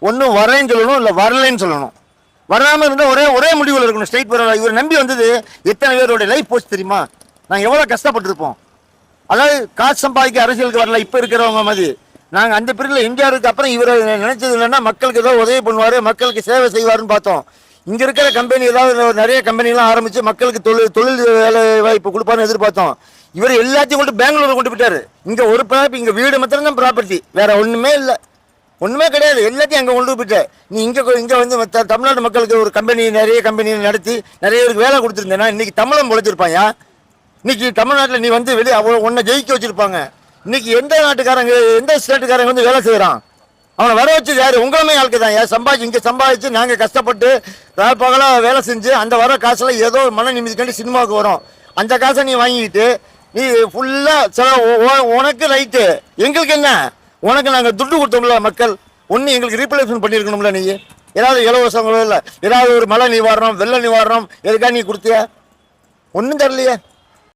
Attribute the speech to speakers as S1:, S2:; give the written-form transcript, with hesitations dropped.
S1: ஒன்றும் வரேன்னு சொல்லணும், இல்லை வரலைன்னு சொல்லணும். வராமல் இருந்தால் ஒரே முடிவில் இருக்கணும். ஸ்ட்ரைட் பரவாயில்ல. இவர் நம்பி வந்தது எத்தனை பேரோட லைஃப் போச்சு தெரியுமா? நாங்கள் எவ்வளோ கஷ்டப்பட்டுருப்போம். அதாவது காசு சம்பாதிக்க அரசியலுக்கு வரல இப்போ இருக்கிறவங்க மாதிரி. நாங்கள் அந்த பீரியடில் எம்ஜிஆருக்கு அப்புறம் இவர் நினைச்சது இல்லைன்னா மக்களுக்கு ஏதோ உதவி பண்ணுவார், மக்களுக்கு சேவை செய்வார்னு பார்த்தோம். இங்கே இருக்கிற கம்பெனி ஏதாவது நிறைய கம்பெனிலாம் ஆரம்பித்து மக்களுக்கு தொழில் வேலை வாய்ப்பு கொடுப்பான்னு எதிர்பார்த்தோம். இவர் எல்லாத்தையும் கொண்டு பெங்களூர் கொண்டு போயிட்டாரு. இங்கே ஒரு ப்ராப்பர்ட்டி, இங்கே வீடு மாத்திரம் தான் ப்ராப்பர்ட்டி, வேற ஒன்றுமே இல்லை, ஒன்றுமே கிடையாது. எல்லாத்தையும் அங்கே கொண்டு போயிட்டேன். நீ இங்கே வந்து தமிழ்நாட்டு மக்களுக்கு ஒரு நிறைய கம்பெனி நடத்தி நிறைய பேருக்கு வேலை கொடுத்துருந்தேன்னா இன்னைக்கு தமிழன் பொழைச்சிருப்பாயா? இன்னைக்கு தமிழ்நாட்டில் நீ வந்து வெளியே உன்னை ஜெயிக்க வச்சிருப்பாங்க. இன்னைக்கு எந்த நாட்டுக்காரங்க எந்த ஸ்டேட்டுக்காரங்க வந்து வேலை செய்கிறான்? அவனை வர வச்சு யாரு? உங்களுமே ஆளுக்கு தான். இங்கே சம்பாதிச்சு நாங்கள் கஷ்டப்பட்டு பகலாக வேலை செஞ்சு அந்த வர காசுல ஏதோ மன நிம்மதிக்காண்டி சினிமாவுக்கு வரும். அந்த காசை நீ வாங்கிக்கிட்டு நீ ஃபுல்லாக உனக்கு ரைட்டு, எங்களுக்கு என்ன? உனக்கு நாங்கள் துட்டு கொடுத்தோம்ல மக்கள், ஒன்று எங்களுக்கு ரீப்ளேஸ்மெண்ட் பண்ணியிருக்கணும்ல. நீ ஏதாவது இலவசங்களோ இல்லை ஏதாவது ஒரு மழை நிவாரணம் வெள்ள நிவாரணம் எதுக்காக நீ கொடுத்தியா? ஒன்றும் தரலையே.